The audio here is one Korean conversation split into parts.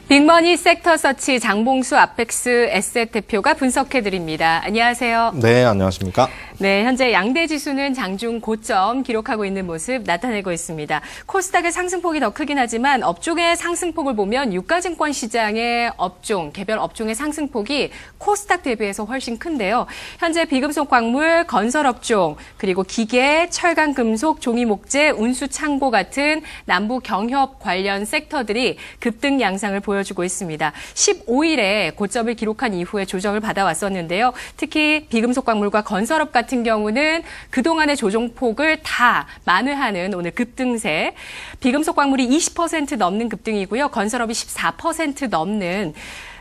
빅머니 섹터 서치 장봉수 아펙스 에셋 대표가 분석해드립니다. 안녕하세요. 네, 안녕하십니까? 네, 현재 양대 지수는 장중 고점 기록하고 있는 모습 나타내고 있습니다. 코스닥의 상승폭이 더 크긴 하지만 업종의 상승폭을 보면 유가증권 시장의 업종, 개별 업종의 상승폭이 코스닥 대비해서 훨씬 큰데요. 현재 비금속 광물, 건설업종, 그리고 기계, 철강금속, 종이목재, 운수창고 같은 남부 경협 관련 섹터들이 급등 양상을 보여주고 있습니다. 15일에 고점을 기록한 이후에 조정을 받아왔었는데요. 특히 비금속 광물과 건설업 같은 경우는 그동안의 조정폭을 다 만회하는 오늘 급등세. 비금속 광물이 20% 넘는 급등이고요. 건설업이 14% 넘는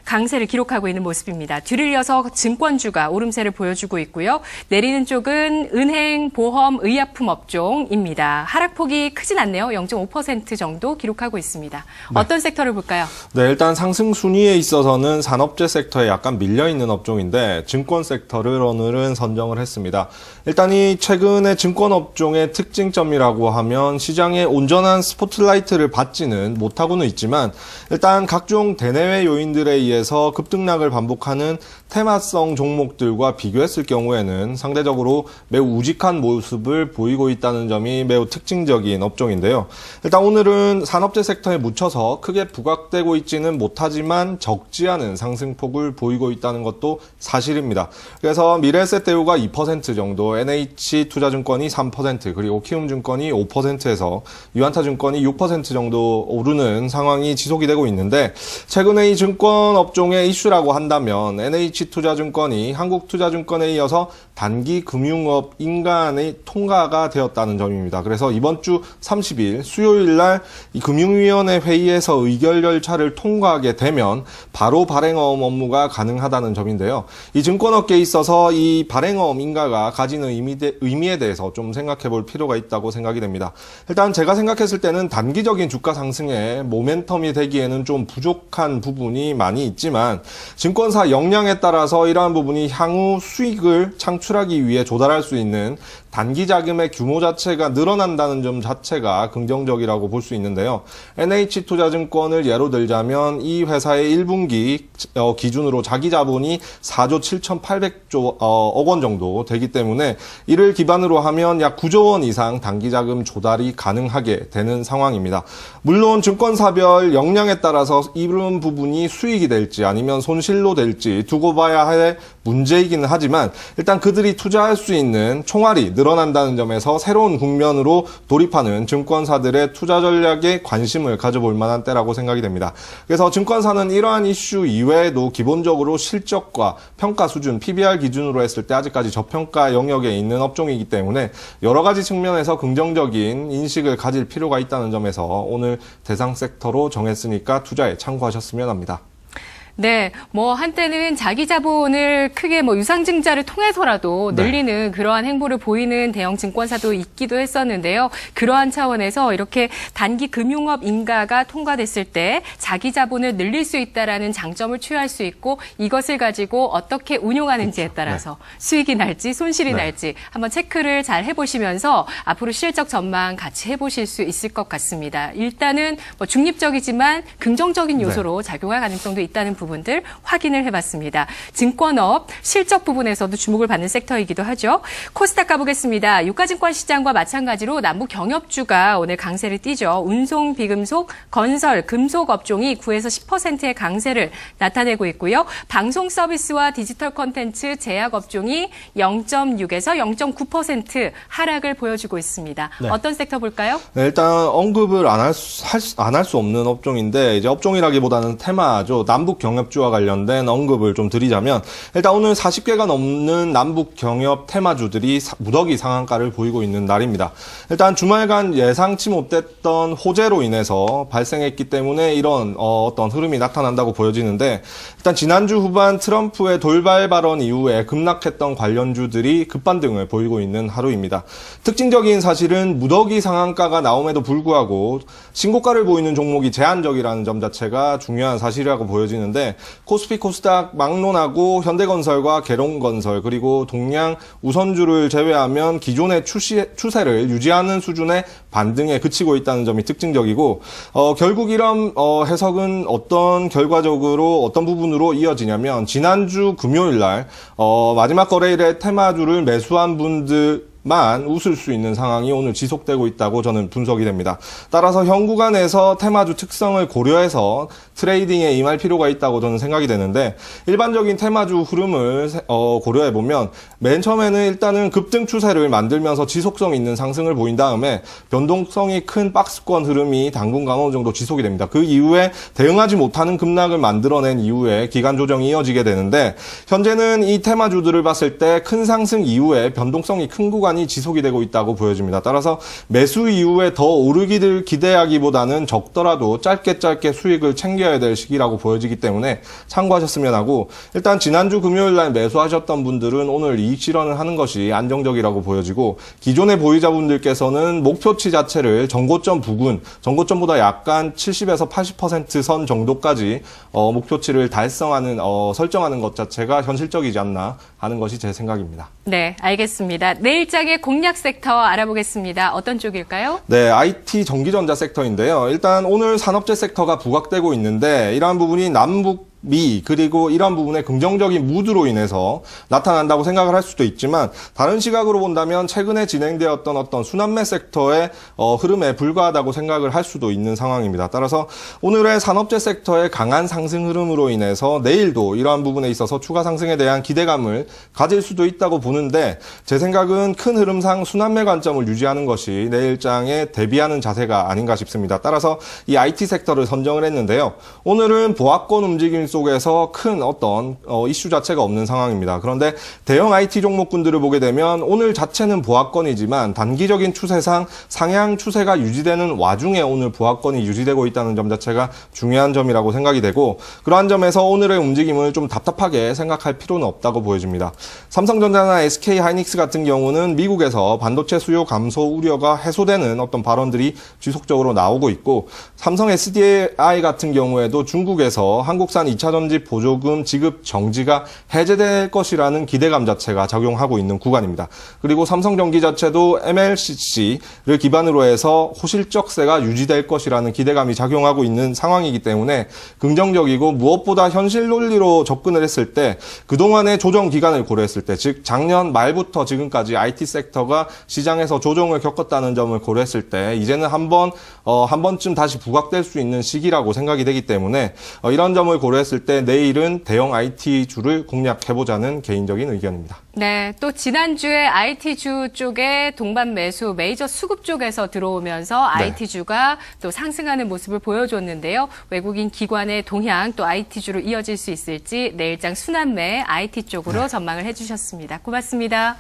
강세를 기록하고 있는 모습입니다. 뒤를 이어서 증권주가 오름세를 보여주고 있고요. 내리는 쪽은 은행, 보험, 의약품 업종입니다. 하락폭이 크진 않네요. 0.5% 정도 기록하고 있습니다. 네. 어떤 섹터를 볼까요? 네, 일단 상승 순위에 있어서는 산업재 섹터에 약간 밀려있는 업종인데 증권 섹터를 오늘은 선정을 했습니다. 일단 이 최근의 증권 업종의 특징점이라고 하면 시장에 온전한 스포트라이트를 받지는 못하고는 있지만 일단 각종 대내외 요인들에 의해서 급등락을 반복하는 테마성 종목들과 비교했을 경우에는 상대적으로 매우 우직한 모습을 보이고 있다는 점이 매우 특징적인 업종인데요. 일단 오늘은 산업재 섹터에 묻혀서 크게 부각되고 있지는 못하지만 적지 않은 상승폭을 보이고 있다는 것도 사실입니다. 그래서 미래에셋대우가 2% 정도, NH투자증권이 3%, 그리고 키움증권이 5%에서 유한타증권이 6% 정도 오르는 상황이 지속이 되고 있는데 최근에 이 증권 업종의 이슈라고 한다면 NH투자증권이 한국투자증권에 이어서 단기 금융업 인간의 통과가 되었다는 점입니다. 그래서 이번 주 30일 수요일 날 이 금융위원회 회의에서 의결 절차를 통과하게 되면 바로 발행어음 업무가 가능하다는 점인데요. 이 증권업계에 있어서 이 발행어음 인가가 가지는 의미에 대해서 좀 생각해 볼 필요가 있다고 생각이 됩니다. 일단 제가 생각했을 때는 단기적인 주가 상승에 모멘텀이 되기에는 좀 부족한 부분이 많이 있지만 증권사 역량에 따라서 이러한 부분이 향후 수익을 창출하기 위해 조달할 수 있는 단기 자금의 규모 자체가 늘어난다는 점 자체가 긍정적이라고 볼 수 있는데요. NH투자증권을 예로 들자면 이 회사의 1분기 기준으로 자기 자본이 4조 7,800억 원 정도 되기 때문에 이를 기반으로 하면 약 9조 원 이상 단기 자금 조달이 가능하게 되는 상황입니다. 물론 증권사별 역량에 따라서 이런 부분이 수익이 될지 아니면 손실로 될지 두고 봐야 할 문제이기는 하지만 일단 그들이 투자할 수 있는 총알이 늘어난다는 점에서 새로운 국면으로 돌입하는 증권사들의 투자 전략에 관심을 가져볼 만한 때라고 생각이 됩니다. 그래서 증권사는 이러한 이슈 이외에도 기본적으로 실적과 평가 수준, PBR 기준으로 했을 때 아직까지 저평가 영역에 있는 업종이기 때문에 여러 가지 측면에서 긍정적인 인식을 가질 필요가 있다는 점에서 오늘 대상 섹터로 정했으니까 투자에 참고하셨으면 합니다. 네, 한때는 자기 자본을 크게 유상증자를 통해서라도 늘리는 그러한 행보를 보이는 대형 증권사도 있기도 했었는데요. 그러한 차원에서 이렇게 단기 금융업 인가가 통과됐을 때 자기 자본을 늘릴 수 있다라는 장점을 취할 수 있고 이것을 가지고 어떻게 운용하는지에 따라서 수익이 날지 손실이 날지 한번 체크를 잘 해보시면서 앞으로 실적 전망 같이 해보실 수 있을 것 같습니다. 일단은 중립적이지만 긍정적인 요소로 작용할 가능성도 있다는 부분들 확인을 해봤습니다. 증권업 실적 부분에서도 주목을 받는 섹터이기도 하죠. 코스닥 가보겠습니다. 유가증권 시장과 마찬가지로 남부 경협주가 오늘 강세를 띠죠. 운송, 비금속, 건설, 금속 업종이 9에서 10%의 강세를 나타내고 있고요. 방송 서비스와 디지털 콘텐츠, 제약 업종이 0.6에서 0.9% 하락을 보여주고 있습니다. 네. 어떤 섹터 볼까요? 네, 일단 언급을 안 할 수 없는 업종인데 이제 업종이라기보다는 테마죠. 남북 경협주와 관련된 언급을 좀 드리자면 일단 오늘 40개가 넘는 남북 경협 테마주들이 무더기 상한가를 보이고 있는 날입니다. 일단 주말간 예상치 못했던 호재로 인해서 발생했기 때문에 이런 어떤 흐름이 나타난다고 보여지는데 일단 지난주 후반 트럼프의 돌발 발언 이후에 급락했던 관련주들이 급반등을 보이고 있는 하루입니다. 특징적인 사실은 무더기 상한가가 나옴에도 불구하고 신고가를 보이는 종목이 제한적이라는 점 자체가 중요한 사실이라고 보여지는데 있는데 코스피 코스닥 막론하고 현대건설과 계룡건설 그리고 동양 우선주를 제외하면 기존의 추세를 유지하는 수준의 반등에 그치고 있다는 점이 특징적이고 결국 이런 해석은 어떤 결과적으로 어떤 부분으로 이어지냐면 지난주 금요일 날 마지막 거래일에 테마주를 매수한 분들만 웃을 수 있는 상황이 오늘 지속되고 있다고 저는 분석이 됩니다. 따라서 현 구간에서 테마주 특성을 고려해서 트레이딩에 임할 필요가 있다고 저는 생각이 되는데 일반적인 테마주 흐름을 고려해보면 맨 처음에는 일단은 급등 추세를 만들면서 지속성 있는 상승을 보인 다음에 변동성이 큰 박스권 흐름이 당분간 어느 정도 지속이 됩니다. 그 이후에 대응하지 못하는 급락을 만들어낸 이후에 기간 조정이 이어지게 되는데 현재는 이 테마주들을 봤을 때 큰 상승 이후에 변동성이 큰 구간이 지속이 되고 있다고 보여집니다. 따라서 매수 이후에 더 오르기를 기대하기보다는 적더라도 짧게 수익을 챙겨야 될 시기라고 보여지기 때문에 참고하셨으면 하고 일단 지난주 금요일 날 매수하셨던 분들은 오늘 이익 실현을 하는 것이 안정적이라고 보여지고 기존의 보유자분들께서는 목표치 자체를 전고점 부근, 전고점보다 약간 70에서 80% 선 정도까지 목표치를 달성하는 설정하는 것 자체가 현실적이지 않나 하는 것이 제 생각입니다. 네, 알겠습니다. 내일장의 공략 섹터 알아보겠습니다. 어떤 쪽일까요? 네, IT 전기전자 섹터인데요. 일단 오늘 산업재 섹터가 부각되고 있는데 이러한 부분이 남북 미 그리고 이런 부분의 긍정적인 무드로 인해서 나타난다고 생각을 할 수도 있지만 다른 시각으로 본다면 최근에 진행되었던 어떤 순환매 섹터의 흐름에 불과하다고 생각을 할 수도 있는 상황입니다. 따라서 오늘의 산업재 섹터의 강한 상승 흐름으로 인해서 내일도 이러한 부분에 있어서 추가 상승에 대한 기대감을 가질 수도 있다고 보는데 제 생각은 큰 흐름상 순환매 관점을 유지하는 것이 내일장에 대비하는 자세가 아닌가 싶습니다. 따라서 이 IT 섹터를 선정을 했는데요. 오늘은 보합권 움직임 속에서 큰 어떤 이슈 자체가 없는 상황입니다. 그런데 대형 IT 종목군들을 보게 되면 오늘 자체는 보합권이지만 단기적인 추세상 상향 추세가 유지되는 와중에 오늘 보합권이 유지되고 있다는 점 자체가 중요한 점이라고 생각이 되고 그러한 점에서 오늘의 움직임을 좀 답답하게 생각할 필요는 없다고 보여집니다. 삼성전자나 SK하이닉스 같은 경우는 미국에서 반도체 수요 감소 우려가 해소되는 어떤 발언들이 지속적으로 나오고 있고 삼성 SDI 같은 경우에도 중국에서 한국산 2차 전지 보조금 지급 정지가 해제될 것이라는 기대감 자체가 작용하고 있는 구간입니다. 그리고 삼성전기 자체도 MLCC를 기반으로 해서 호실적세가 유지될 것이라는 기대감이 작용하고 있는 상황이기 때문에 긍정적이고 무엇보다 현실 논리로 접근을 했을 때 그동안의 조정 기간을 고려했을 때 즉 작년 말부터 지금까지 IT 섹터가 시장에서 조정을 겪었다는 점을 고려했을 때 이제는 한 번쯤 다시 부각될 수 있는 시기라고 생각이 되기 때문에 이런 점을 고려했을 때 내일은 대형 IT주를 공략해보자는 개인적인 의견입니다. 네, 또 지난주에 IT주 쪽에 동반 매수 메이저 수급 쪽에서 들어오면서 네. IT주가 또 상승하는 모습을 보여줬는데요. 외국인 기관의 동향 또 IT주로 이어질 수 있을지 내일장 순환매 IT 쪽으로 전망을 해주셨습니다. 고맙습니다.